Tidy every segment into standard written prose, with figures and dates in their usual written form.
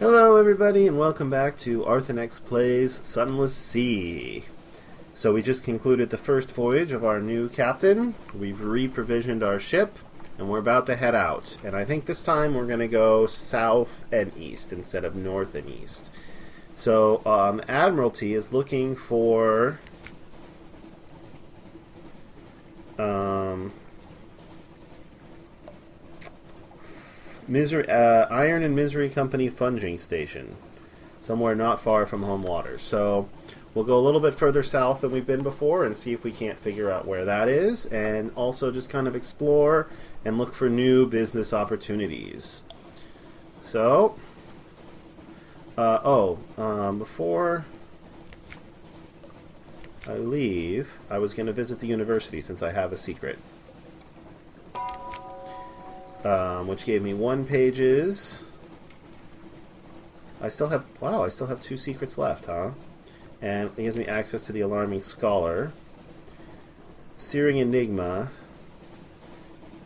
Hello everybody and welcome back to Arthenex Plays Sunless Sea. So we just concluded the first voyage of our new captain. We've re-provisioned our ship and we're about to head out. And I think this time we're going to go south and east instead of north and east. So Admiralty is looking for Iron and Misery Company Funging Station, somewhere not far from home waters. So we'll go a little bit further south than we've been before and see if we can't figure out where that is, and also just kind of explore and look for new business opportunities. So, before I leave, I was going to visit the university since I have a secret. Which gave me 1 pages. I still have 2 secrets left, huh? And it gives me access to the Alarming Scholar, Searing Enigma,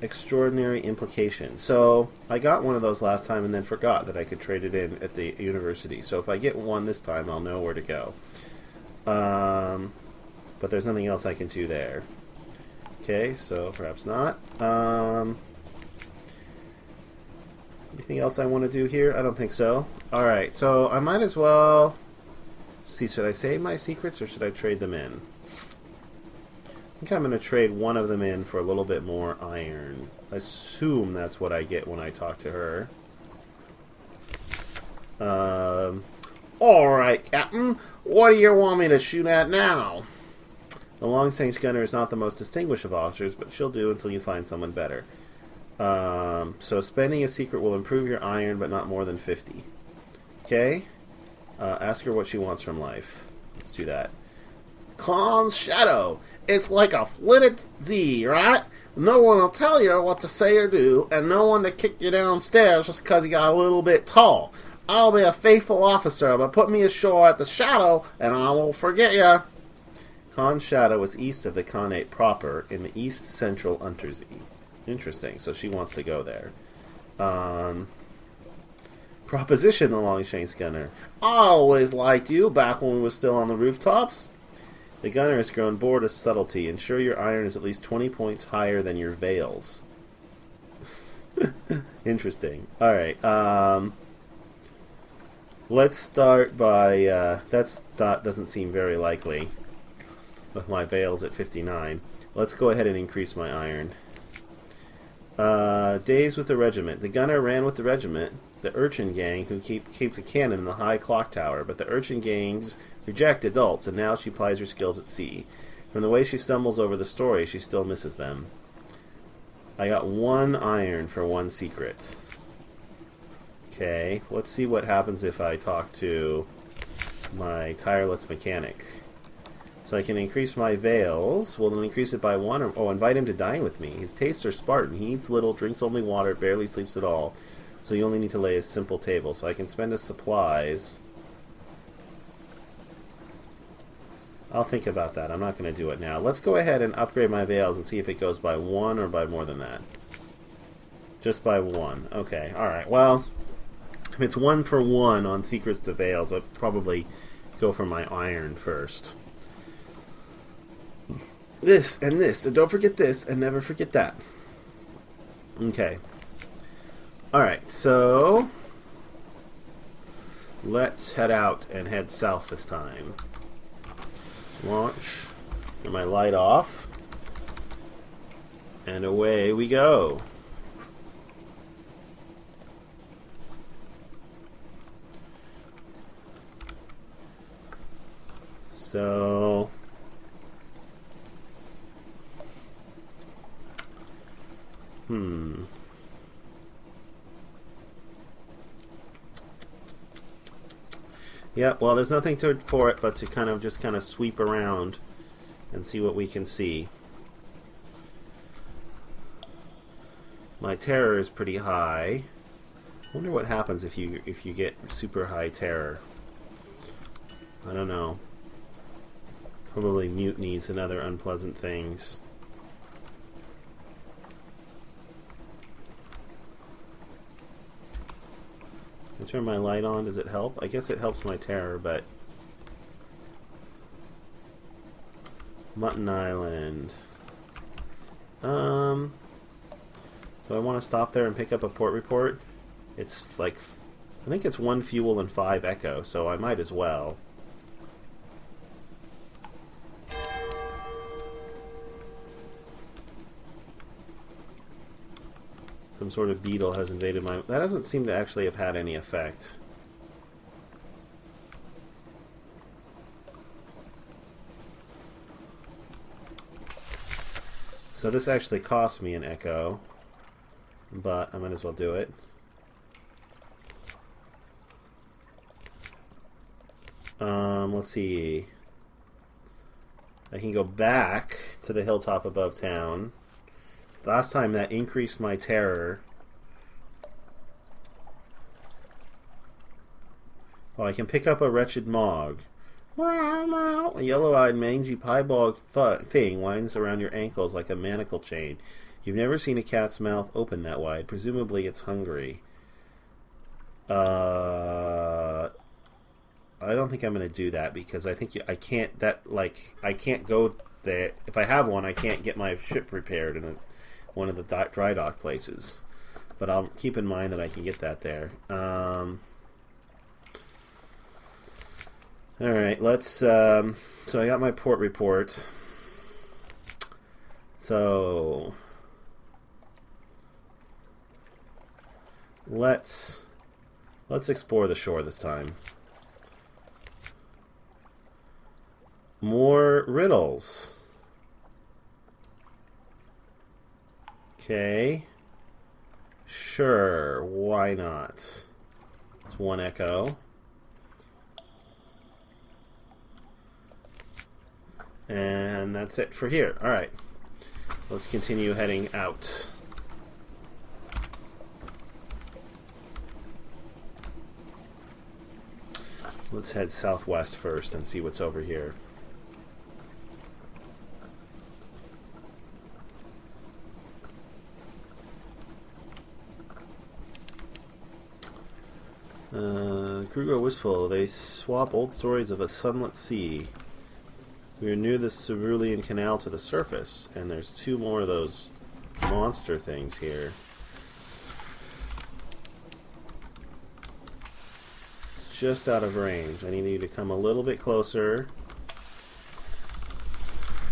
Extraordinary Implication. So I got one of those last time and then forgot that I could trade it in at the university. So if I get one this time, I'll know where to go. But there's nothing else I can do there. Okay, so perhaps not. Anything else I want to do here? I don't think so. Alright, so I might as well see, should I save my secrets or should I trade them in? I think I'm going to trade one of them in for a little bit more iron. I assume that's what I get when I talk to her. Alright, Captain. What do you want me to shoot at now? The long-range gunner is not the most distinguished of officers, but she'll do until you find someone better. So spending a secret will improve your iron, but not more than 50. Okay? Ask her what she wants from life. Let's do that. Khan's shadow. It's like a flitted Z, right? No one will tell you what to say or do, and no one to kick you downstairs just because you got a little bit tall. I'll be a faithful officer, but put me ashore at the shadow, and I won't forget you. Khan's shadow is east of the Khanate proper, in the east-central Untersee. Interesting, so she wants to go there. Proposition, the long-range gunner. I always liked you back when we were still on the rooftops. The gunner has grown bored of subtlety. Ensure your iron is at least 20 points higher than your veils. Interesting. Alright, let's start by, that doesn't seem very likely with my veils at 59. Let's go ahead and increase my iron. Days with the regiment. The gunner ran with the regiment, the urchin gang, who keep the cannon in the high clock tower, but the urchin gangs reject adults, and now she plies her skills at sea. From the way she stumbles over the story, she still misses them. I got 1 iron for 1 secret. Okay, let's see what happens if I talk to my tireless mechanic. So I can increase my veils. Well, then increase it by 1. Invite him to dine with me. His tastes are Spartan. He eats little, drinks only water, barely sleeps at all. So you only need to lay a simple table. So I can spend his supplies. I'll think about that. I'm not going to do it now. Let's go ahead and upgrade my veils and see if it goes by 1 or by more than that. Just by 1. Okay, alright. Well, if it's 1 for 1 on secrets to veils, I'll probably go for my iron first. This, and don't forget this, and never forget that. Okay. Alright, so let's head out and head south this time. Launch. Get my light off. And away we go. So yeah, well, there's nothing for it but to kind of sweep around and see what we can see. My terror is pretty high. I wonder what happens if you get super high terror. I don't know. Probably mutinies and other unpleasant things. I turn my light on. Does it help? I guess it helps my terror, but... Mutton Island. Do I want to stop there and pick up a port report? It's like... I think it's 1 fuel and 5 echo, so I might as well. Some sort of beetle has invaded my... That doesn't seem to actually have had any effect. So this actually cost me an echo, but I might as well do it. Let's see. I can go back to the hilltop above town. Last time that increased my terror. Oh, I can pick up a wretched mog. A yellow-eyed, mangy piebald thing winds around your ankles like a manacle chain. You've never seen a cat's mouth open that wide. Presumably it's hungry. I don't think I'm going to do that because I think I can't go there. If I have one, I can't get my ship repaired in one of the dry dock places. But I'll keep in mind that I can get that there. Alright, let's... so I got my port report. So... Let's explore the shore this time. More riddles. Okay. Sure, why not? It's 1 echo. And that's it for here. Alright. Let's continue heading out. Let's head southwest first and see what's over here. Crew go wistful. They swap old stories of a sunless sea. We are near the Cerulean Canal to the surface, and there's 2 more of those monster things here. Just out of range. I need you to come a little bit closer.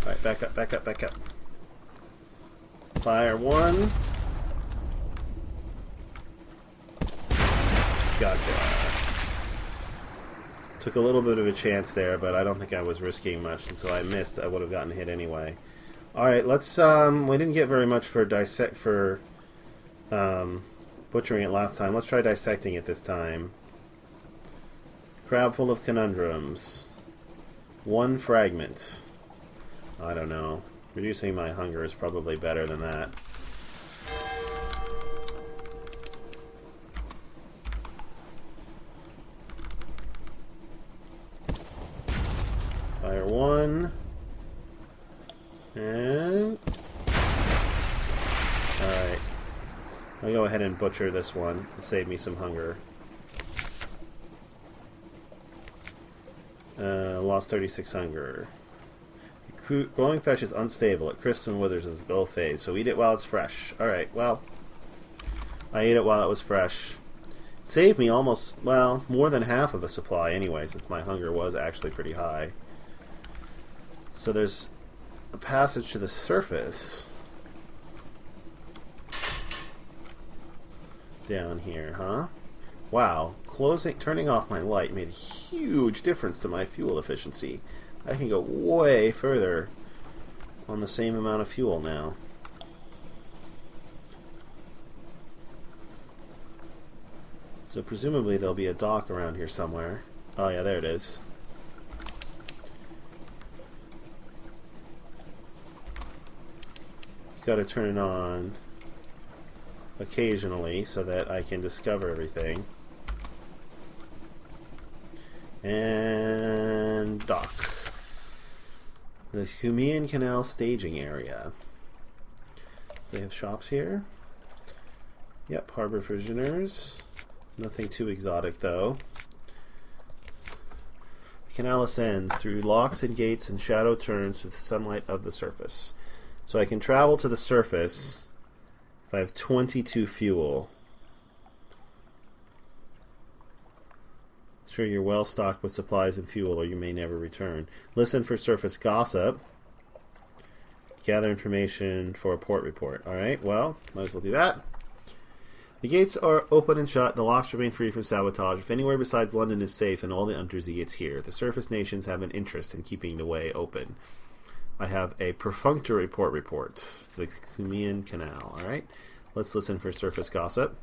Alright, back up, back up, back up. Fire 1. Gotcha. Took a little bit of a chance there, but I don't think I was risking much, and so I missed. I would have gotten hit anyway. Alright, let's, we didn't get very much for butchering it last time. Let's try dissecting it this time. Crab full of conundrums. 1 fragment. I don't know. Reducing my hunger is probably better than that. Fire 1. And... Alright. I'll go ahead and butcher this one to save me some hunger. Lost 36 hunger. Growing fish is unstable. It crisps and withers as the bill fades, so eat it while it's fresh. Alright, well, I ate it while it was fresh. It saved me almost, well, more than half of the supply anyway, since my hunger was actually pretty high. So there's a passage to the surface down here, huh? Wow, turning off my light made a huge difference to my fuel efficiency. I can go way further on the same amount of fuel now. So presumably there'll be a dock around here somewhere. Oh yeah, there it is. Got to turn it on occasionally so that I can discover everything. And dock. The Humean Canal staging area. They have shops here. Yep, harbor prisoners. Nothing too exotic, though. The canal ascends through locks and gates and shadow turns to the sunlight of the surface. So I can travel to the surface if I have 22 fuel. Sure, you're well stocked with supplies and fuel, or you may never return. Listen for surface gossip. Gather information for a port report. Alright, well, might as well do that. The gates are open and shut. The locks remain free from sabotage. If anywhere besides London is safe and all the Untersee, it's here. The surface nations have an interest in keeping the way open. I have a perfunctory port report. The Cumean Canal. Alright, let's listen for surface gossip.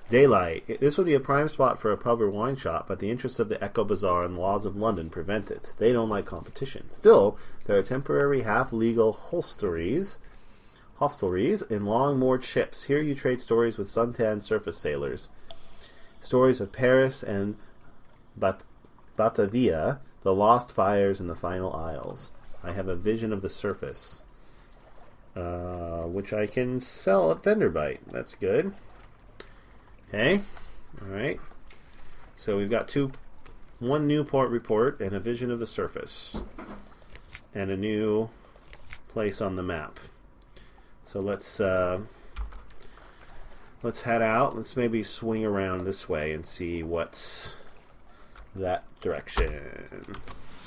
Daylight. This would be a prime spot for a pub or wine shop, but the interests of the Echo Bazaar and laws of London prevent it. They don't like competition. Still, there are temporary half-legal hostelries in long-moored ships. Here you trade stories with suntanned surface sailors. Stories of Paris and Batavia, the lost fires in the final isles. I have a vision of the surface, which I can sell at Vendorbyte. That's good. Okay, alright. So we've got one new port report and a vision of the surface. And a new place on the map. So let's head out. Let's maybe swing around this way and see what's that direction.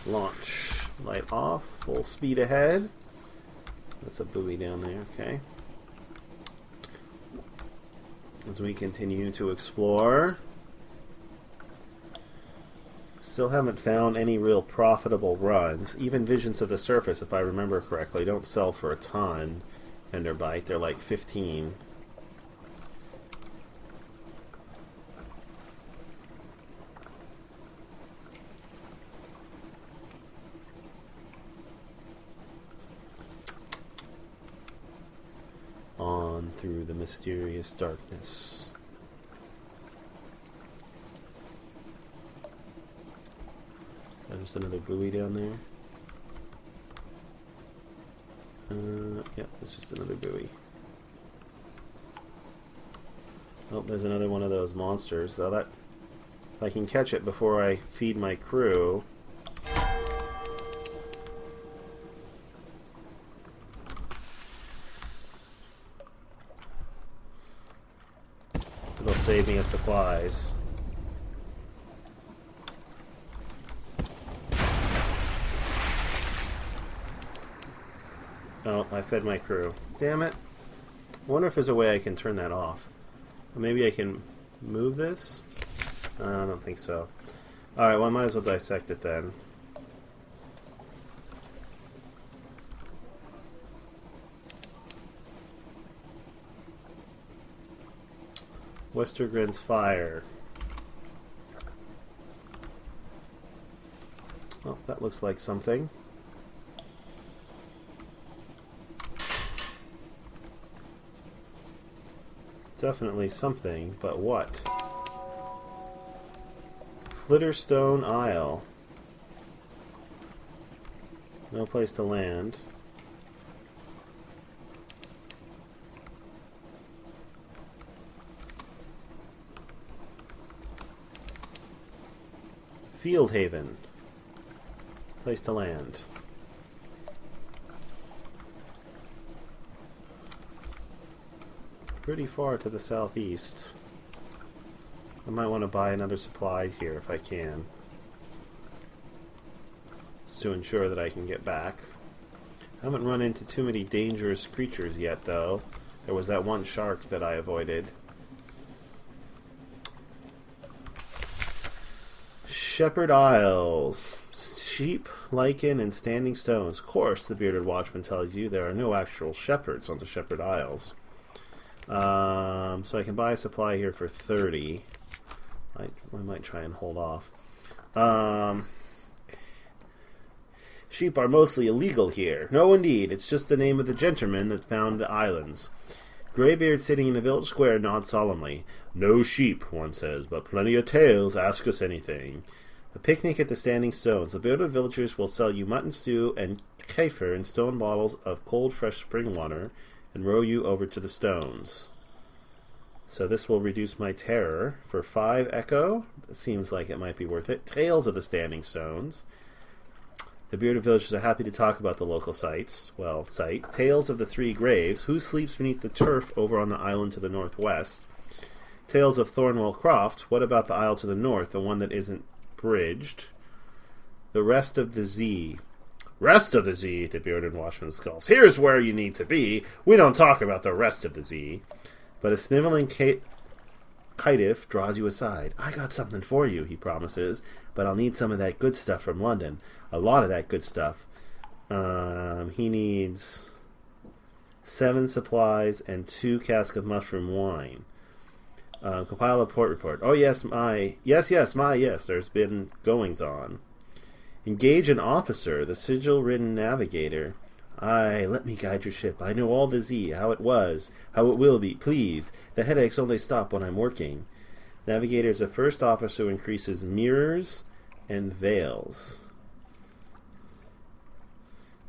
Launch. Light off. Full speed ahead. That's a buoy down there, okay. As we continue to explore. Still haven't found any real profitable runs. Even visions of the surface, if I remember correctly, don't sell for a ton. Vendorbyte, they're like 15. On through the mysterious darkness. There's another buoy down there. Yep, it's just another buoy. Oh, there's another one of those monsters. So that, if I can catch it before I feed my crew. It'll save me of supplies. Oh, I fed my crew. Damn it. I wonder if there's a way I can turn that off. Or maybe I can move this? I don't think so. Alright, well I might as well dissect it then. Westergren's Fire. Oh, that looks like something. Definitely something, but what? Flitterstone Isle. No place to land. Fieldhaven. Place to land. Pretty far to the southeast. I might want to buy another supply here if I can. Just to ensure that I can get back. I haven't run into too many dangerous creatures yet, though. There was that one shark that I avoided. Shepherd Isles. Sheep, lichen, and standing stones. Of course, the bearded watchman tells you there are no actual shepherds on the Shepherd Isles. So I can buy a supply here for 30. I might try and hold off. Sheep are mostly illegal here. No, indeed. It's just the name of the gentleman that found the islands. Greybeard sitting in the village square nods solemnly. No sheep, one says, but plenty of tails. Ask us anything. A picnic at the Standing Stones. The bearded villagers will sell you mutton stew and kefir in stone bottles of cold, fresh spring water and row you over to the stones. So this will reduce my terror for 5 echo. It seems like it might be worth it. Tales of the Standing Stones. The bearded villagers are happy to talk about the local sites. Well, site. Tales of the Three Graves. Who sleeps beneath the turf over on the island to the northwest? Tales of Thornwell Croft. What about the isle to the north, the one that isn't bridged? The Rest of the Z. Rest of the Z, the bearded watchman skulls. Here's where you need to be. We don't talk about the rest of the Z. But a sniveling caitiff draws you aside. I got something for you, he promises, but I'll need some of that good stuff from London. A lot of that good stuff. He needs 7 supplies and 2 casks of mushroom wine. Compile a port report. Oh, yes, yes, there's been goings on. Engage an officer, the sigil-ridden navigator. Aye, let me guide your ship. I know all the Z, how it was, how it will be. Please, the headaches only stop when I'm working. Navigator is a first officer who increases mirrors and veils.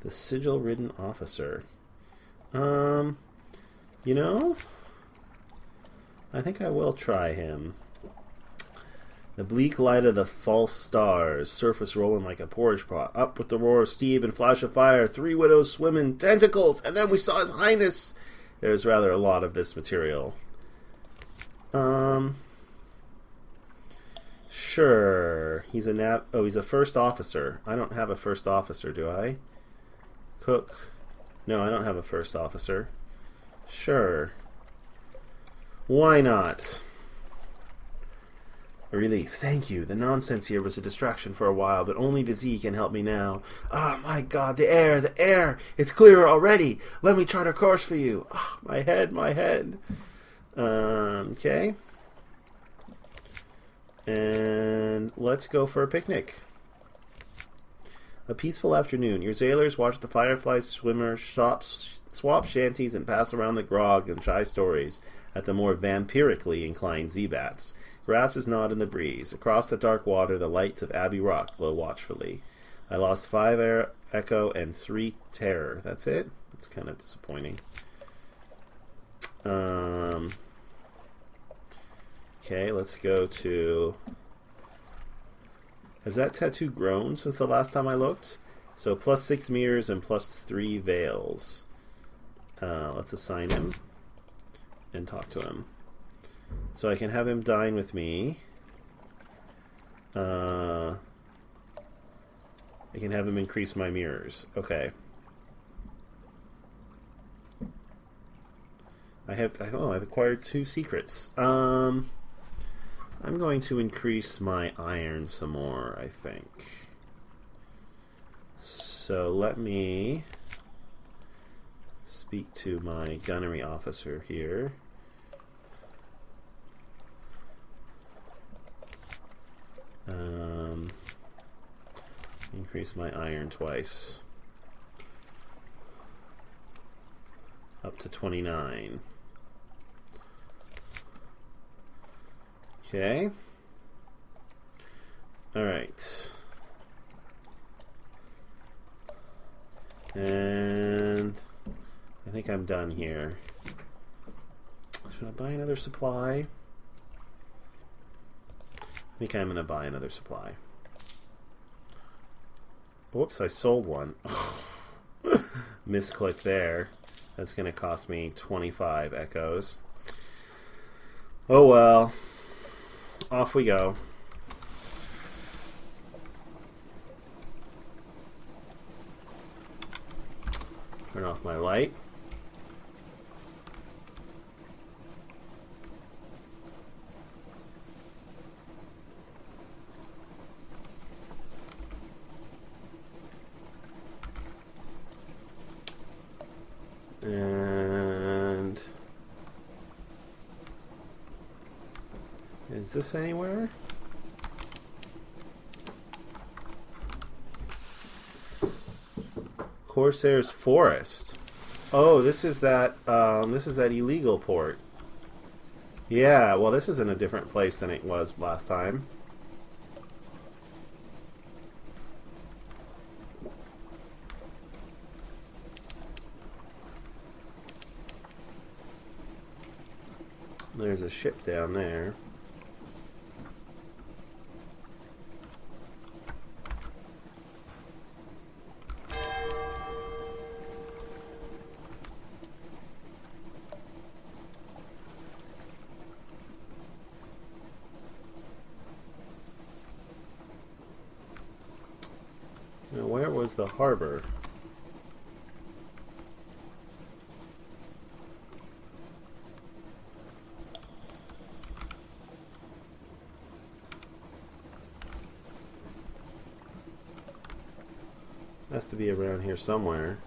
The sigil-ridden officer. You know, I think I will try him. The bleak light of the false stars, surface rolling like a porridge pot, up with the roar of steam and flash of fire, 3 widows swimming, tentacles, and then we saw His Highness. There's rather a lot of this material. Sure. He's a first officer. I don't have a first officer, do I? Cook. No, I don't have a first officer. Sure. Why not? A relief. Thank you. The nonsense here was a distraction for a while, but only the Z can help me now. Ah, my God, the air. It's clearer already. Let me chart a course for you. Ah, my head. Okay. And let's go for a picnic. A peaceful afternoon. Your sailors watch the fireflies swimmer swap shanties and pass around the grog and shy stories at the more vampirically inclined Z-bats. Grasses nod in the breeze. Across the dark water, the lights of Abbey Rock glow watchfully. I lost 5 echo and 3 terror. That's it? That's kind of disappointing. Okay, let's go to... Has that tattoo grown since the last time I looked? So plus 6 mirrors and plus 3 veils. Let's assign him and talk to him. So I can have him dine with me. I can have him increase my mirrors. Okay. I've acquired 2 secrets. I'm going to increase my iron some more, I think. So let me speak to my gunnery officer here. Increase my iron twice. Up to 29. Okay. Alright. And I think I'm done here. Should I buy another supply? I think I'm going to buy another supply. Whoops, I sold one. Misclick there. That's going to cost me 25 echoes. Oh well. Off we go. Turn off my light. And is this anywhere? Corsair's Forest. Oh, this is that illegal port. Yeah, well, this is in a different place than it was last time. There's a ship down there. Now, where was the harbor? Has to be around here somewhere.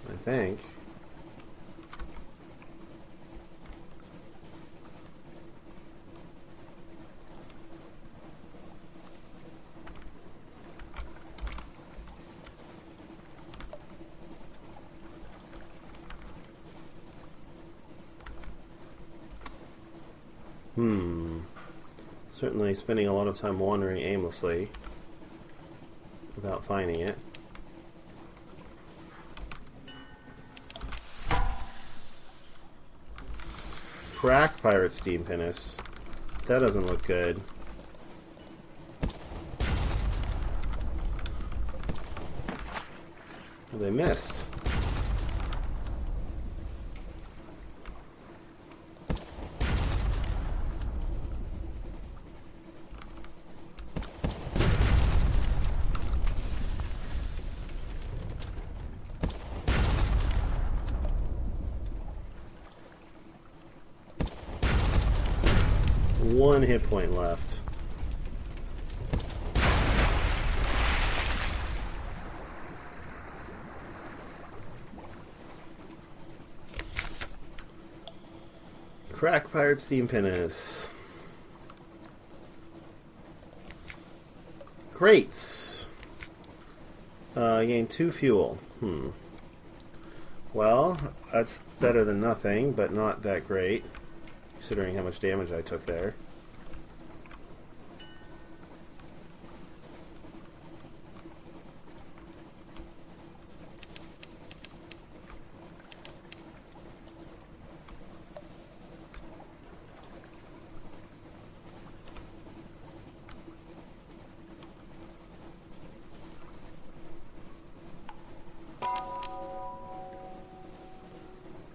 I think. Certainly spending a lot of time wandering aimlessly without finding it. Crack pirate steam pinnace. That doesn't look good. Oh, they missed. One hit point left. Crack pirate steam pinnace. Crates. Gain 2 fuel. Well, that's better than nothing, but not that great, considering how much damage I took there.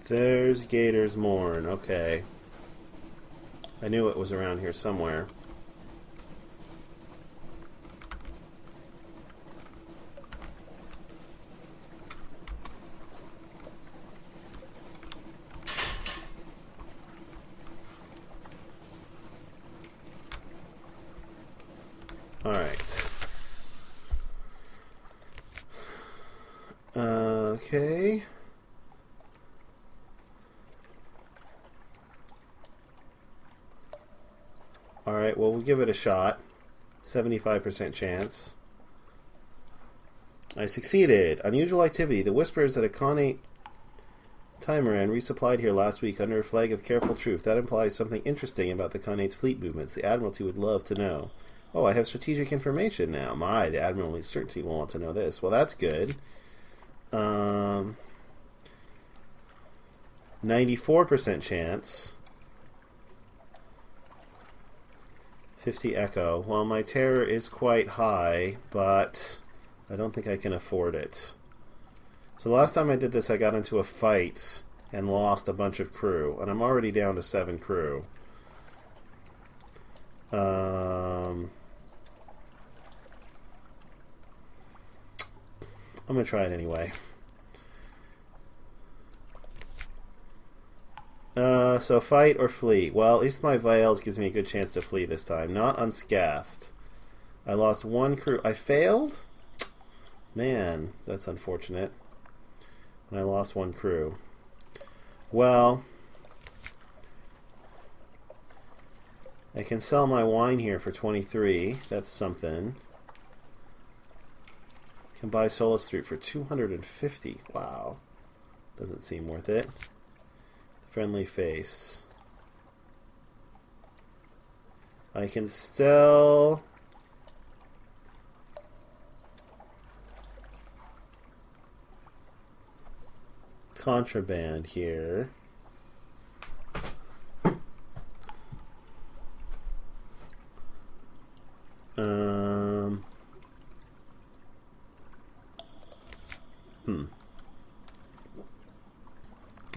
There's Gator's Morn. Okay. I knew it was around here somewhere. Alright. Okay. Alright, well, we'll give it a shot. 75% chance. I succeeded. Unusual activity. The whispers that a Khanate Timeran resupplied here last week under a flag of careful truth. That implies something interesting about the Khanate's fleet movements. The Admiralty would love to know. Oh, I have strategic information now. The Admiralty certainly will want to know this. Well, that's good. 94% chance. 50 echo. Well, my terror is quite high, but I don't think I can afford it. So the last time I did this, I got into a fight and lost a bunch of crew, and I'm already down to 7 crew. I'm going to try it anyway. So fight or flee? Well, at least my Vials gives me a good chance to flee this time. Not unscathed. I lost 1 crew. I failed? Man, that's unfortunate. And I lost 1 crew. Well, I can sell my wine here for 23. That's something. Can buy Solace Fruit for 250. Wow. Doesn't seem worth it. Friendly face. I can still... contraband here.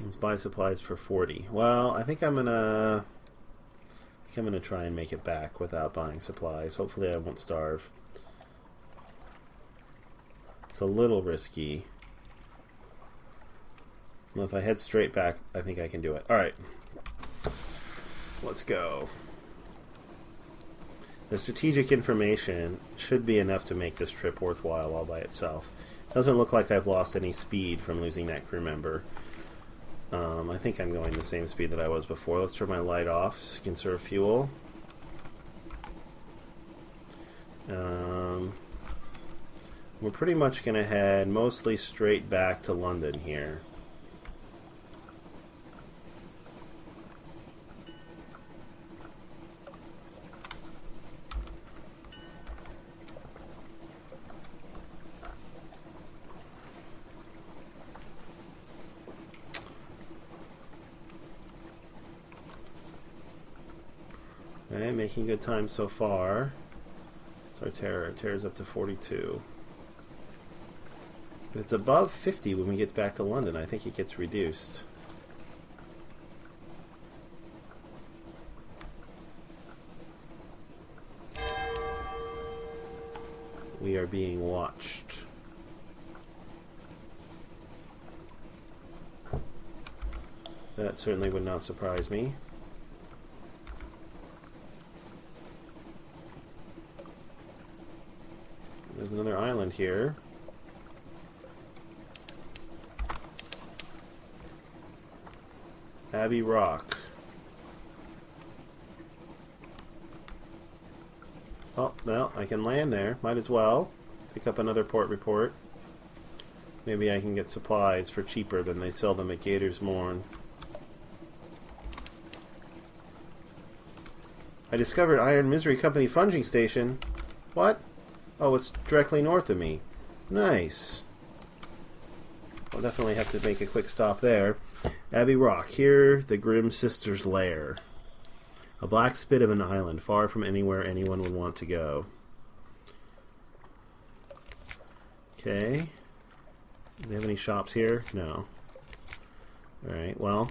Let's buy supplies for 40. Well, I think I'm gonna try and make it back without buying supplies. Hopefully I won't starve. It's a little risky. Well, if I head straight back, I think I can do it. Alright. Let's go. The strategic information should be enough to make this trip worthwhile all by itself. Doesn't look like I've lost any speed from losing that crew member. I think I'm going the same speed that I was before. Let's turn my light off so to conserve fuel. We're pretty much going to head mostly straight back to London here. Alright, making good time so far. It's our terror. Our terror's up to 42. But it's above 50 when we get back to London. I think it gets reduced. We are being watched. That certainly would not surprise me. There's another island here. Abbey Rock. Oh, well, I can land there. Might as well. Pick up another port report. Maybe I can get supplies for cheaper than they sell them at Gator's Morn. I discovered Iron Misery Company Funging Station. What? Oh, it's directly north of me. Nice. I'll definitely have to make a quick stop there. Abbey Rock. Here, the Grim Sisters' lair. A black spit of an island, far from anywhere anyone would want to go. Okay. Do they have any shops here? No. Alright, well.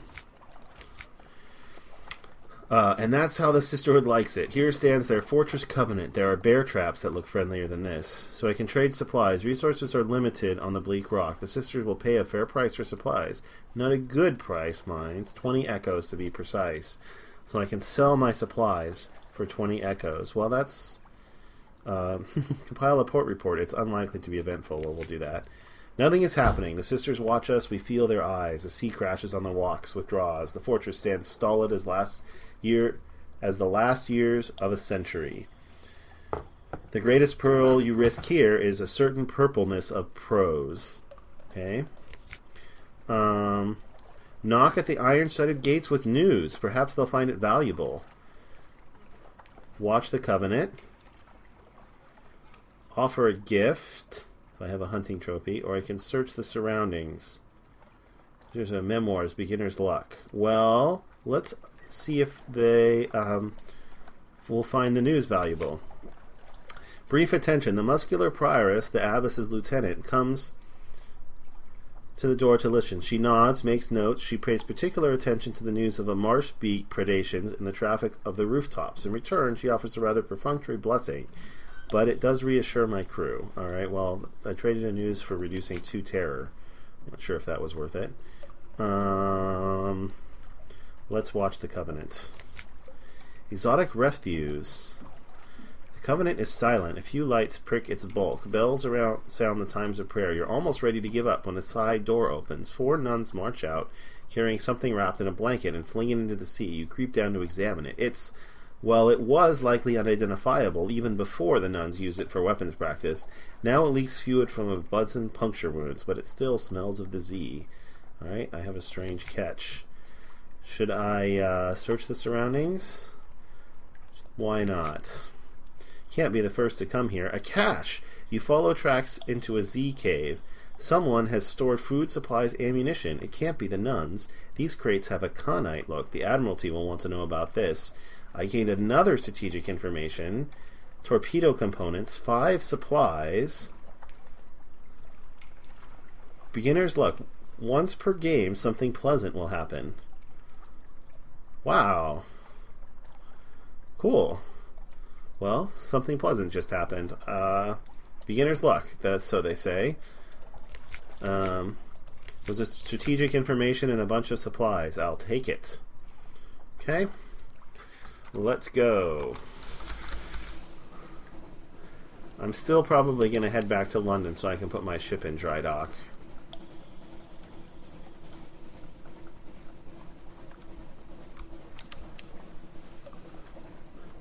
And that's how the Sisterhood likes it. Here stands their Fortress Covenant. There are bear traps that look friendlier than this. So I can trade supplies. Resources are limited on the bleak rock. The Sisters will pay a fair price for supplies. Not a good price, mind. 20 echoes to be precise. So I can sell my supplies for 20 echoes. Well, that's... compile a port report. It's unlikely to be eventful. Well, we'll do that. Nothing is happening. The Sisters watch us. We feel their eyes. The sea crashes on the rocks, withdraws. The fortress stands stolid as the last years of a century. The greatest pearl you risk here is a certain purpleness of prose. Okay. Knock at the iron-studded gates with news. Perhaps they'll find it valuable. Watch the Covenant. Offer a gift, if I have a hunting trophy, or I can search the surroundings. There's a memoirs, beginner's luck. Well, let's see if they will find the news valuable. Brief attention. The muscular prioress, the abbess's lieutenant, comes to the door to listen. She nods, makes notes. She pays particular attention to the news of a marsh beak predations and the traffic of the rooftops. In return, she offers a rather perfunctory blessing, but it does reassure my crew. Alright, well, I traded a news for reducing 2 terror. I'm not sure if that was worth it. Let's watch the Covenant. Exotic refuse. The Covenant is silent. A few lights prick its bulk. Bells around sound the times of prayer. You're almost ready to give up when a side door opens. 4 nuns march out, carrying something wrapped in a blanket and fling it into the sea. You creep down to examine it. It was likely unidentifiable even before the nuns used it for weapons practice. Now it leaks fluid from a dozen puncture wounds, but it still smells of the Z. Alright, I have a strange catch. Should I search the surroundings? Why not? Can't be the first to come here. A cache! You follow tracks into a Z cave. Someone has stored food, supplies, ammunition. It can't be the nuns. These crates have a Khanite look. The Admiralty will want to know about this. I gained another strategic information. Torpedo components, 5 supplies. Beginner's luck. Once per game, something pleasant will happen. Wow. Cool. Well, something pleasant just happened. Beginner's luck, that's so they say. Was a strategic information and a bunch of supplies. I'll take it. Okay. Let's go. I'm still probably going to head back to London so I can put my ship in dry dock.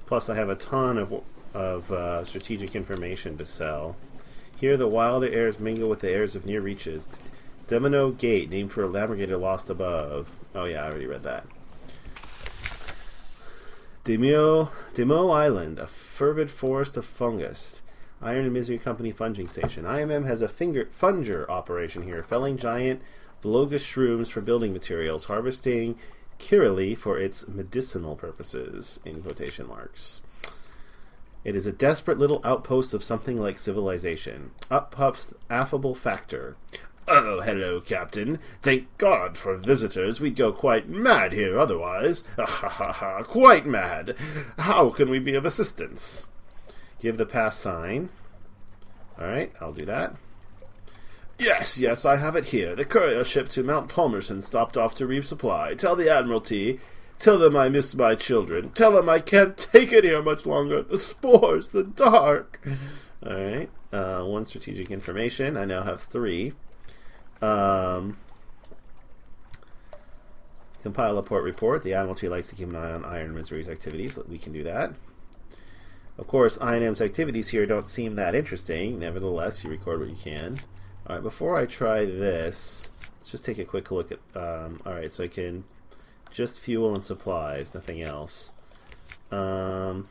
Plus, I have a ton of strategic information to sell. Here, the wilder airs mingle with the airs of near reaches. Demino Gate, named for a navigator lost above. Oh yeah, I already read that. Demo Island, a fervid forest of fungus. Iron and Misery Company funging station. IMM has a funger operation here, felling giant blogus shrooms for building materials, harvesting Kirili for its medicinal purposes, in quotation marks. It is a desperate little outpost of something like civilization. Up pops affable Factor. Oh, hello, Captain. Thank God for visitors. We'd go quite mad here otherwise. Ha ha ha, quite mad. How can we be of assistance? Give the pass sign. Alright, I'll do that. Yes, I have it here. The courier ship to Mount Palmerston stopped off to resupply. Tell the Admiralty. Tell them I miss my children. Tell them I can't take it here much longer. The spores, the dark. Alright, 1 strategic information. I now have 3. Compile a port report. The Admiralty likes to keep an eye on Iron Misery's activities. We can do that. Of course, INM's activities here don't seem that interesting. Nevertheless, you record what you can. Alright, before I try this, let's just take a quick look at... Alright, so I can... Just fuel and supplies, nothing else. Alright,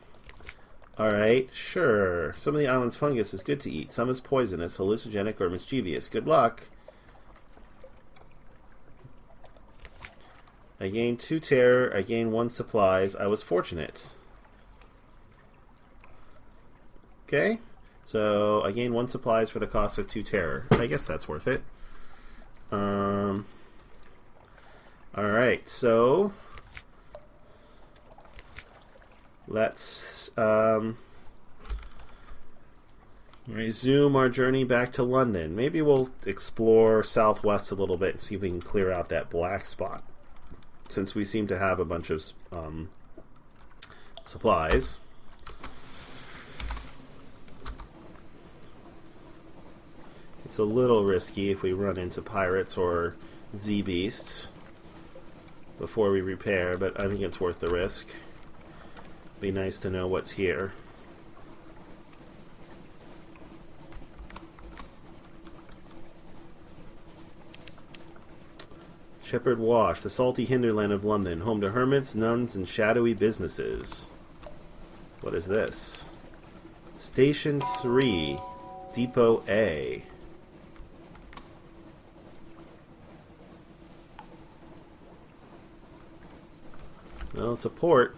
sure. Some of the island's fungus is good to eat. Some is poisonous, hallucinogenic, or mischievous. Good luck. I gained 2 terror. I gained 1 supplies. I was fortunate. Okay. So, I gained 1 supplies for the cost of 2 terror. I guess that's worth it. Alright, so... Let's resume our journey back to London. Maybe we'll explore southwest a little bit and see if we can clear out that black spot. Since we seem to have a bunch of supplies. It's a little risky if we run into pirates or Z-beasts before we repair, but I think it's worth the risk. Be nice to know what's here. Shepherd Wash, the salty hinterland of London, home to hermits, nuns, and shadowy businesses. What is this? Station 3, Depot A. Well, it's a port.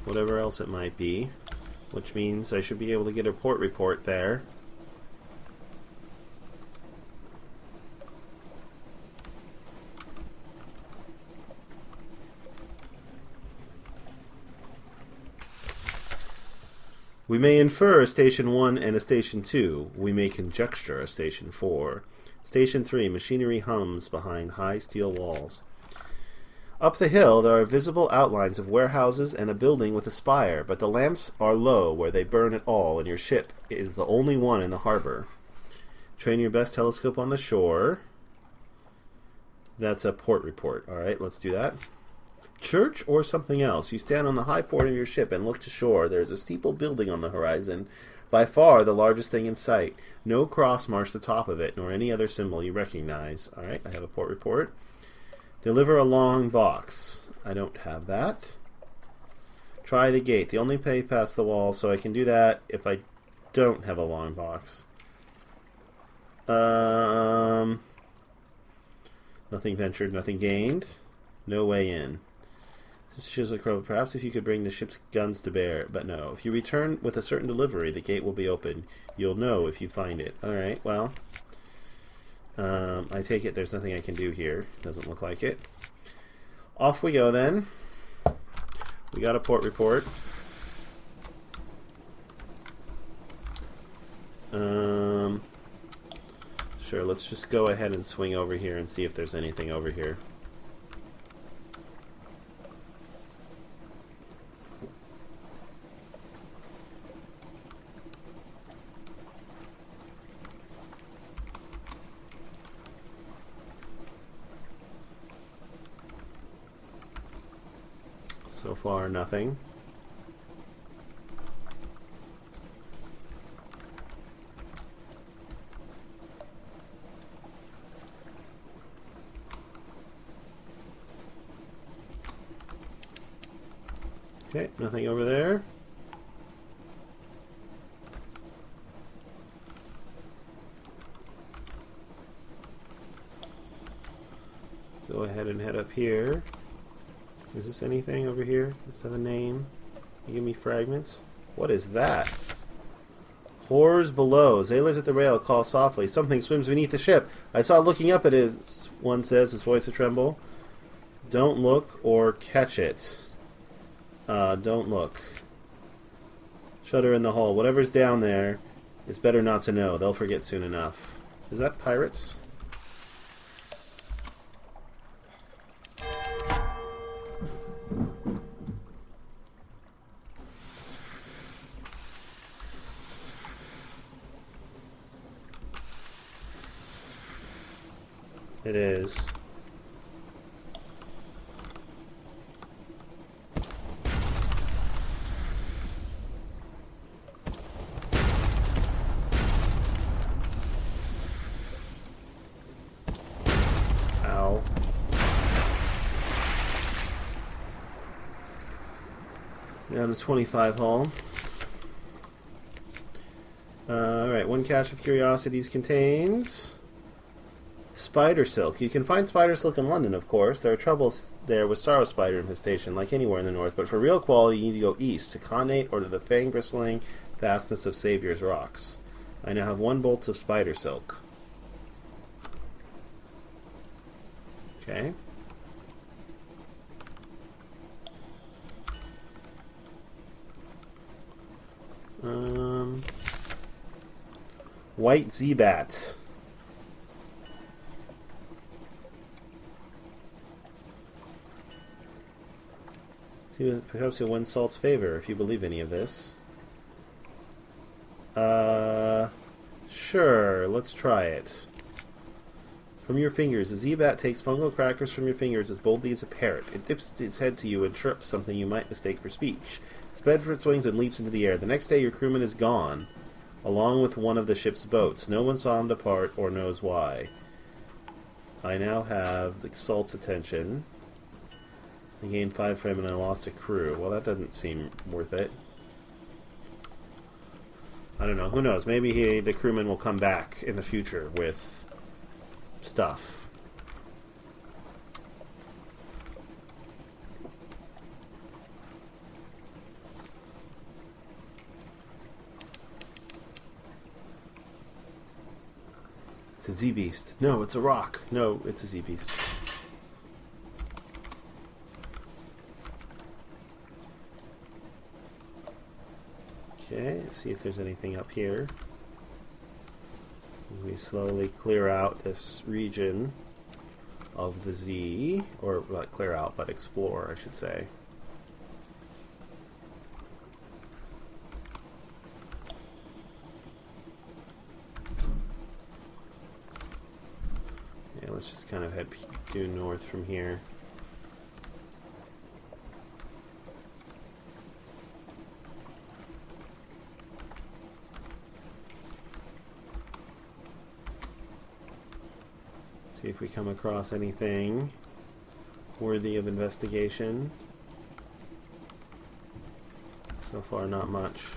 Whatever else it might be. Which means I should be able to get a port report there. We may infer a Station 1 and a Station 2. We may conjecture a Station 4. Station 3, machinery hums behind high steel walls. Up the hill there are visible outlines of warehouses and a building with a spire, but the lamps are low where they burn at all, and your ship is the only one in the harbor. Train your best telescope on the shore. That's a port report. Alright, let's do that. Church or something else. You stand on the high port of your ship and look to shore. There is a steeple building on the horizon, by far the largest thing in sight. No cross marks the top of it, nor any other symbol you recognize. Alright, I have a port report. Deliver a long box. I don't have that. Try the gate. The only way past the wall, so I can do that if I don't have a long box. Um, nothing ventured, nothing gained. No way in. Chisel Crow, perhaps if you could bring the ship's guns to bear, but no. If you return with a certain delivery, the gate will be open. You'll know if you find it. Alright, well. I take it there's nothing I can do here. Doesn't look like it. Off we go then. We got a port report. Sure, let's just go ahead and swing over here and see if there's anything over here. So far, nothing. Okay, nothing over there. Go ahead and head up here. Is this anything over here? Does it have a name? You give me fragments? What is that? Horrors below. Sailors at the rail call softly. Something swims beneath the ship. I saw it looking up at it, one says, his voice a tremble. Don't look or catch it. Don't look. Shudder in the hull. Whatever's down there, it's better not to know. They'll forget soon enough. Is that pirates? It is. Ow. Down to 25 hull. Alright, one cache of curiosities contains spider silk. You can find spider silk in London, of course. There are troubles there with sorrow spider infestation, like anywhere in the north, but for real quality you need to go east, to Connate or to the fang-bristling fastness of Saviour's Rocks. I now have 1 bolt of spider silk. Okay. White Z-bats. Perhaps you'll win Salt's favor if you believe any of this. Sure, let's try it. From your fingers, a Z-bat takes fungal crackers from your fingers as boldly as a parrot. It dips its head to you and chirps something you might mistake for speech. It spreads for its wings and leaps into the air. The next day your crewman is gone, along with one of the ship's boats. No one saw him depart or knows why. I now have the Salt's attention. I gained 5 frame and I lost a crew. Well, that doesn't seem worth it. I don't know. Who knows? Maybe the crewman will come back in the future with stuff. It's a Z-beast. No, it's a rock. No, it's a Z-beast. Okay, let's see if there's anything up here. We slowly clear out this region of the Z, or not clear out, but explore, I should say. Yeah, let's just kind of head due north from here. See if we come across anything worthy of investigation. So far, not much.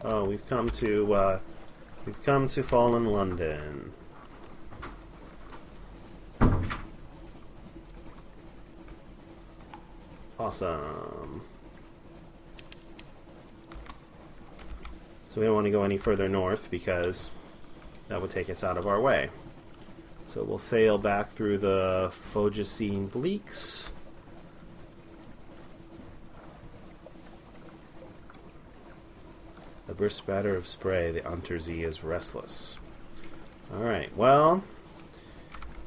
Oh, we've come to We've come to fallen London. Awesome. So we don't want to go any further north because that would take us out of our way. So we'll sail back through the Phogicine Bleaks. A brisk spatter of spray, the Untersee is restless. Alright, well,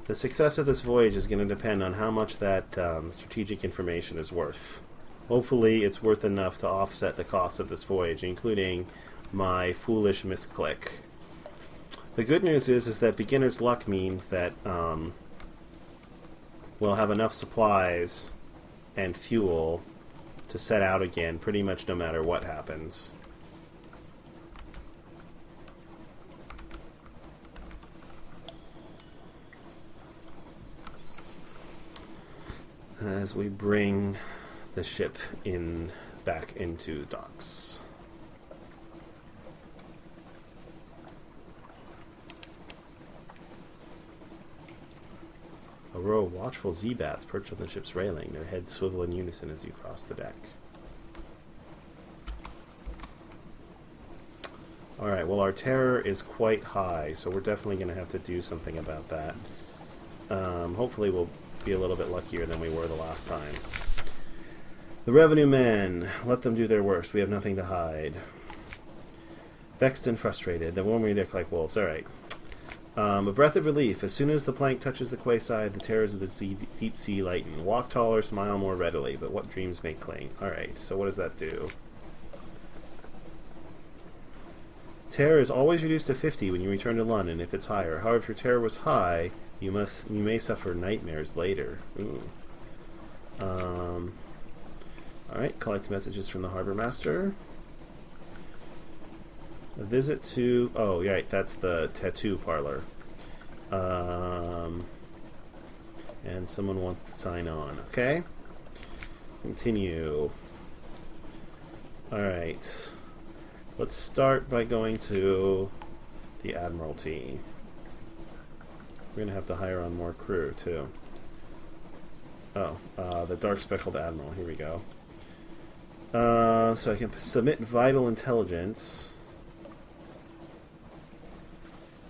the success of this voyage is going to depend on how much that strategic information is worth. Hopefully it's worth enough to offset the cost of this voyage, including my foolish misclick. The good news is that beginner's luck means that we'll have enough supplies and fuel to set out again pretty much no matter what happens. As we bring the ship back into docks. A row of watchful Z-bats perch on the ship's railing, their heads swivel in unison as you cross the deck. Alright, well our terror is quite high, so we're definitely going to have to do something about that. Hopefully we'll be a little bit luckier than we were the last time. The revenue men, let them do their worst. We have nothing to hide. Vexed and frustrated, the warm deck like wolves. Alright. A breath of relief. As soon as the plank touches the quayside, the terrors of the deep sea lighten. Walk taller, smile more readily, but what dreams may cling. Alright, so what does that do? Terror is always reduced to 50 when you return to London if it's higher. However, if your terror was high, you may suffer nightmares later. Ooh. Alright, collect messages from the Harbor Master. A visit to... Oh, right, that's the tattoo parlor. And someone wants to sign on. Okay. Continue. Alright. Let's start by going to the Admiralty. We're going to have to hire on more crew, too. Oh, the Dark Speckled Admiral. Here we go. So I can submit vital intelligence.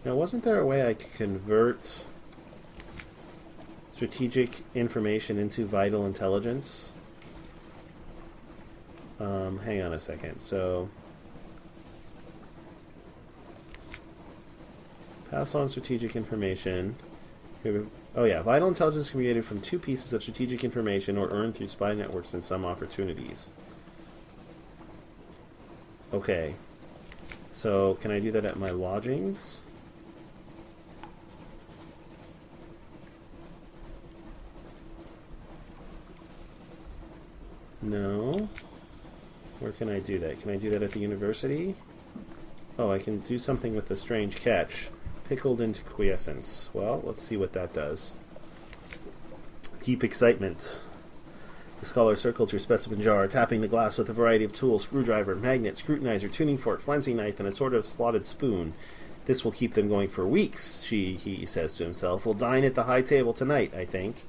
Now, wasn't there a way I could convert strategic information into vital intelligence? Hang on a second. So, pass on strategic information. Oh yeah, vital intelligence can be created from 2 pieces of strategic information or earned through spy networks and some opportunities. Okay. So, can I do that at my lodgings? No. Where can I do that? Can I do that at the university? Oh, I can do something with the strange catch. Pickled into quiescence. Well, let's see what that does. Keep excitement. The scholar circles your specimen jar, tapping the glass with a variety of tools: screwdriver, magnet, scrutinizer, tuning fork, flensing knife, and a sort of slotted spoon. This will keep them going for weeks, he says to himself. We'll dine at the high table tonight, I think.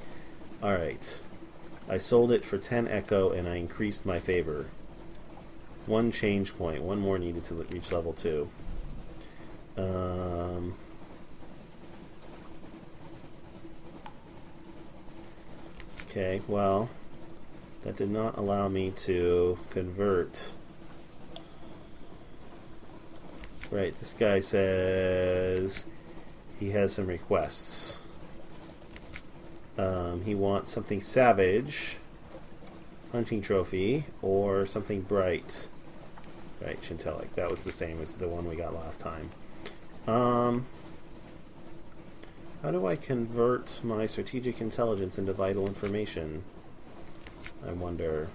Alright. I sold it for 10 echo, and I increased my favor. 1 change point. 1 more needed to reach level 2. Okay, well, that did not allow me to convert. Right, this guy says he has some requests. He wants something savage, hunting trophy, or something bright. Right, Chintelic. That was the same as the one we got last time. How do I convert my strategic intelligence into vital information? I wonder.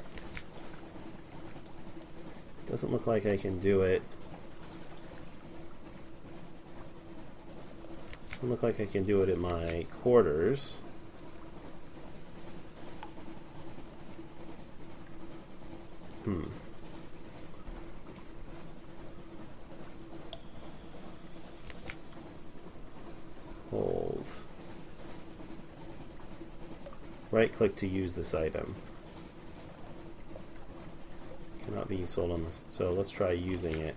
Doesn't look like I can do it. Doesn't look like I can do it in my quarters. Right-click to use this item. Cannot be sold on this. So let's try using it.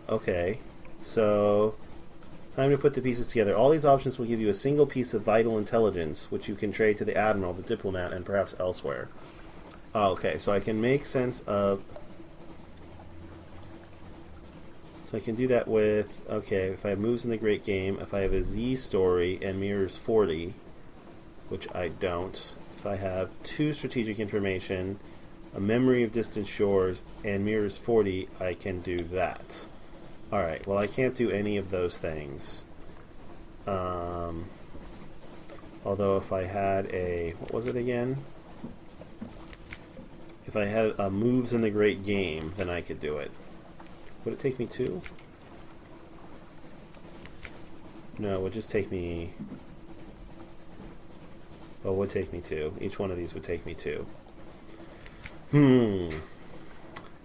Okay. So, time to put the pieces together. All these options will give you a single piece of vital intelligence, which you can trade to the Admiral, the Diplomat, and perhaps elsewhere. Okay, so I can make sense of... So I can do that with... Okay, if I have moves in the Great Game, if I have a Z story and mirrors 40, which I don't. If I have 2 strategic information, a memory of distant shores, and mirrors 40, I can do that. Alright, well I can't do any of those things. Although if I had a... What was it again? If I had a moves in the Great Game, then I could do it. Would it take me 2? No, it would just take me... Well, it would take me 2. Each one of these would take me 2.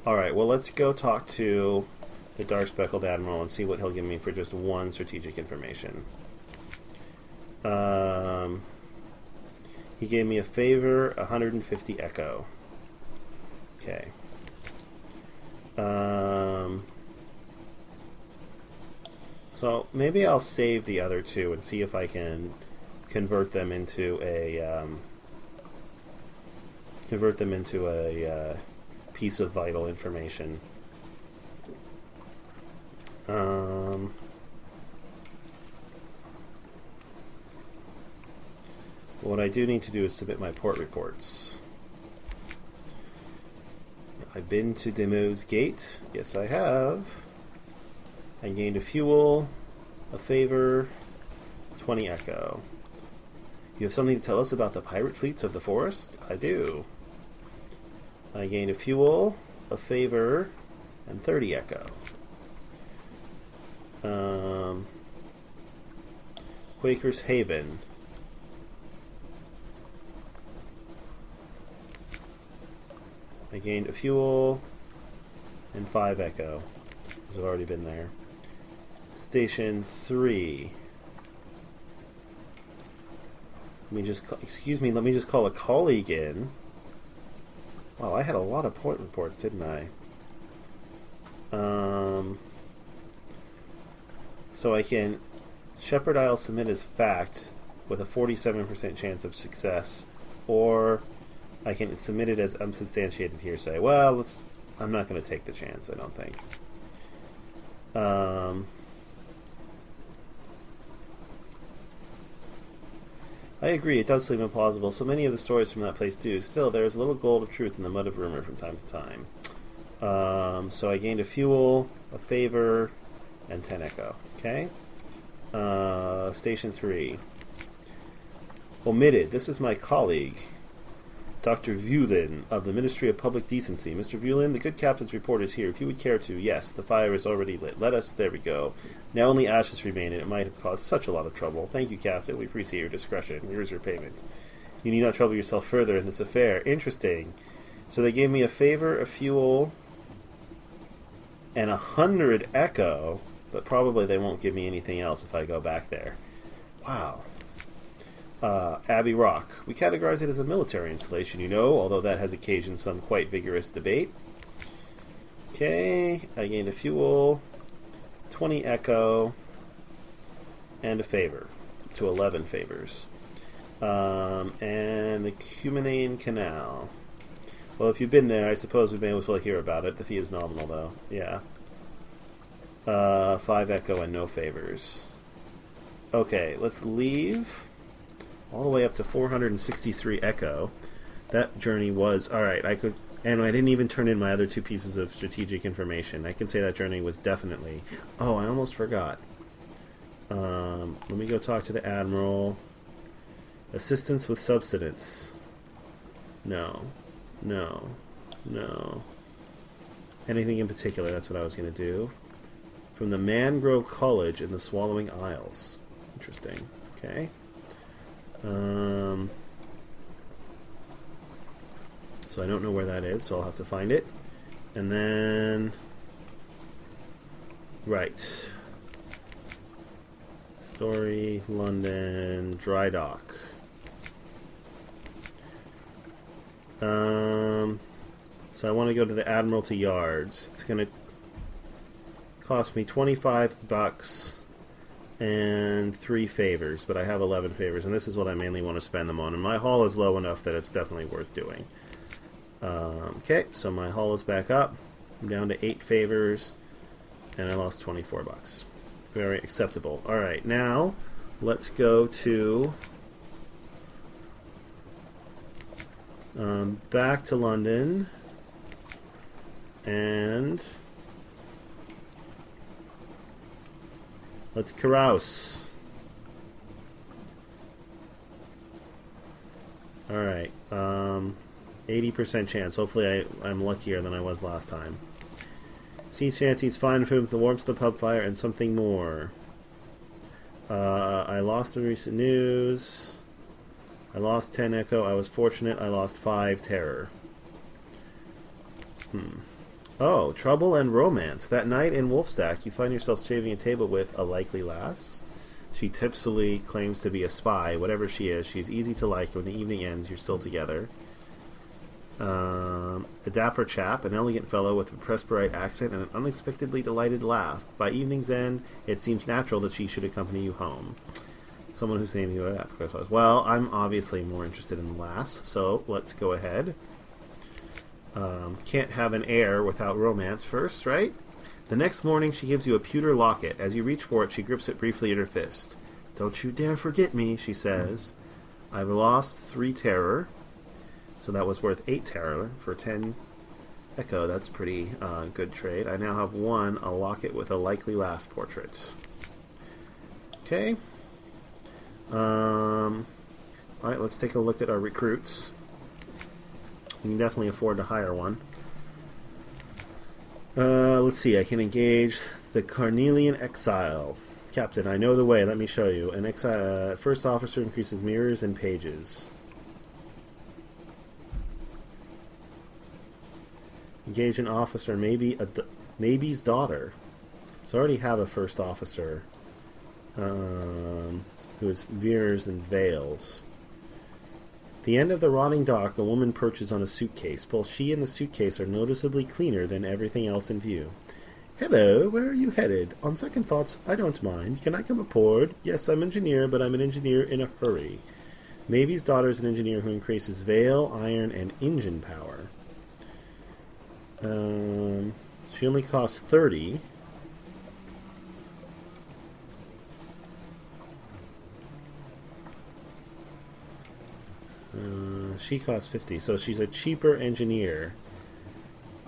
Alright, well let's go talk to the Dark Speckled Admiral and see what he'll give me for just 1 strategic information. He gave me a favor, 150 echo. Okay. So maybe I'll save the other 2 and see if I can convert them into a piece of vital information. What I do need to do is submit my port reports. I've been to Demo's Gate. Yes, I have. I gained a fuel, a favor, 20 echo. You have something to tell us about the pirate fleets of the forest? I do. I gained a fuel, a favor, and 30 echo. Quaker's Haven. I gained a fuel and 5 echo, because I've already been there. Station 3. Let me just call a colleague in. Wow, I had a lot of point reports, didn't I? So I can... Shepherd Isle submit as fact with a 47% chance of success, or I can submit it as unsubstantiated hearsay. Well, I'm not going to take the chance, I don't think. I agree, it does seem implausible. So many of the stories from that place do. Still, there is a little gold of truth in the mud of rumor from time to time. So I gained a fuel, a favor, and 10 echo. Okay? Station 3. Omitted. This is my colleague, Dr. Vulin of the Ministry of Public Decency. Mr. Vulin, the good captain's report is here. If you would care to, yes, the fire is already lit. Let us, there we go. Now only ashes remain, and it might have caused such a lot of trouble. Thank you, Captain. We appreciate your discretion. Here is your payment. You need not trouble yourself further in this affair. Interesting. So they gave me a favor, a fuel, and 100 echo, but probably they won't give me anything else if I go back there. Wow. Abbey Rock. We categorize it as a military installation, you know, although that has occasioned some quite vigorous debate. Okay, I gained a fuel, 20 echo, and a favor, to 11 favors. And the Cumanean Canal. Well, if you've been there, I suppose we've been able to hear about it. The fee is nominal, though. Yeah. 5 echo and no favors. Okay, let's leave. All the way up to 463 echo. That journey was... Alright, I could... And I didn't even turn in my other 2 pieces of strategic information. I can say that journey was definitely... Oh, I almost forgot. Let me go talk to the Admiral. Assistance with subsidence. No. No. No. Anything in particular, that's what I was going to do. From the Mangrove College in the Swallowing Isles. Interesting. Okay. So I don't know where that is, so I'll have to find it. And then... Right. Story, London, Dry Dock. So I want to go to the Admiralty Yards. It's going to cost me $25 and 3 favors, but I have 11 favors, and this is what I mainly want to spend them on. And my haul is low enough that it's definitely worth doing. Okay, so my haul is back up. I'm down to 8 favors, and I lost $24. Very acceptable. Alright, now let's go to back to London, and let's carouse. Alright, 80% chance. Hopefully I'm luckier than I was last time. Sea shanties, fine food with the warmth of the pub fire, and something more. I lost in recent news. I lost 10 echo. I was fortunate. I lost 5 terror. Oh, trouble and romance. That night in Wolfstack, you find yourself shaving a table with a likely lass. She tipsily claims to be a spy. Whatever she is, she's easy to like. When the evening ends, you're still together. A dapper chap, an elegant fellow with a Presbyterian accent and an unexpectedly delighted laugh. By evening's end, it seems natural that she should accompany you home. Someone whose name you would have. Well, I'm obviously more interested in the lass, so let's go ahead. Can't have an heir without romance first, right? The next morning, she gives you a pewter locket. As you reach for it, she grips it briefly in her fist. Don't you dare forget me, she says. I've lost 3 terror. So that was worth 8 terror for 10 echo. That's pretty good trade. I now have a locket with a likely lass portrait. Okay. Alright, let's take a look at our recruits. We can definitely afford to hire one. Let's see, I can engage the Carnelian Exile. Captain, I know the way, let me show you. An first officer increases mirrors and pages. Engage an officer, maybe's daughter. So I already have a first officer who is mirrors and veils. The end of the rotting dock, a woman perches on a suitcase. Both she and the suitcase are noticeably cleaner than everything else in view. Hello, where are you headed? On second thoughts, I don't mind. Can I come aboard? Yes, I'm an engineer, but I'm an engineer in a hurry. Maybe's daughter is an engineer who increases veil, iron, and engine power. She only costs 30. She costs 50, so she's a cheaper engineer.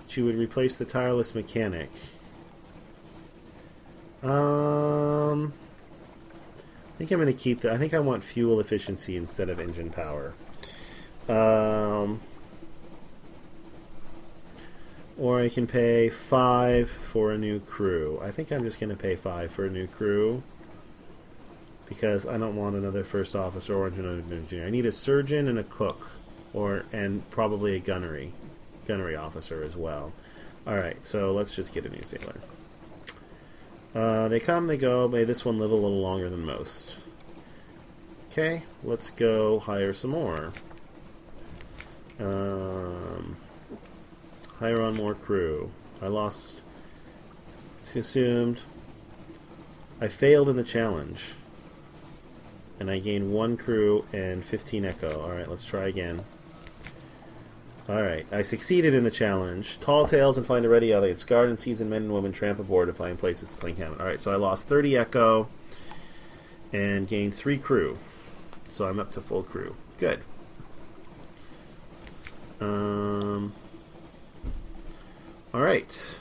She would replace the tireless mechanic. I think I'm going to keep that. I think I want fuel efficiency instead of engine power. Or I can pay 5 for a new crew. I think I'm just going to pay 5 for a new crew, because I don't want another first officer or another engineer. I need a surgeon and a cook, and probably a gunnery officer as well. Alright, so let's just get a new sailor. They come, they go. May this one live a little longer than most. Okay, let's go hire some more. Hire on more crew. I lost. It's consumed. I failed in the challenge. And I gained 1 crew and 15 echo. Alright, let's try again. Alright, I succeeded in the challenge. Tall tales and find a ready audience. Scarred and seasoned men and women tramp aboard to find places to sling cannon. Alright, so I lost 30 echo and gained 3 crew. So I'm up to full crew. Good. Alright.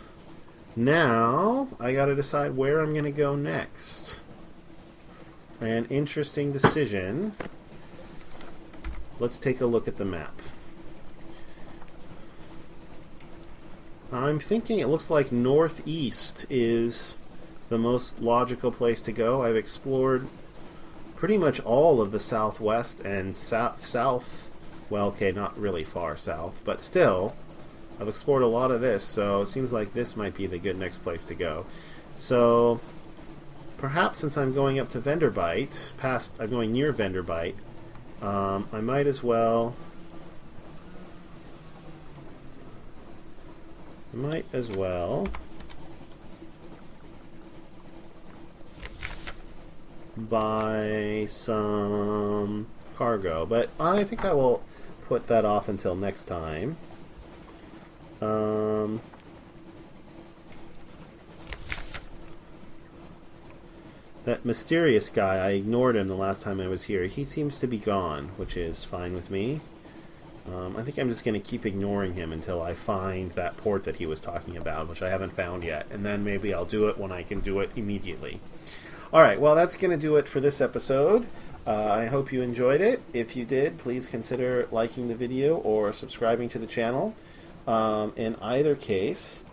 Now, I gotta decide where I'm gonna go next. An interesting decision. Let's take a look at the map. I'm thinking it looks like northeast is the most logical place to go. I've explored pretty much all of the southwest and south. Well, okay, not really far south, but still, I've explored a lot of this, so it seems like this might be the good next place to go. So, perhaps since I'm going up to Venderbite, I'm going near Venderbite, I might as well buy some cargo, but I think I will put that off until next time. That mysterious guy, I ignored him the last time I was here. He seems to be gone, which is fine with me. I think I'm just going to keep ignoring him until I find that port that he was talking about, which I haven't found yet, and then maybe I'll do it when I can do it immediately. Alright, well, that's going to do it for this episode. I hope you enjoyed it. If you did, please consider liking the video or subscribing to the channel. In either case,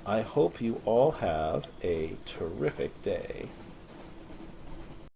I hope you all have a terrific day.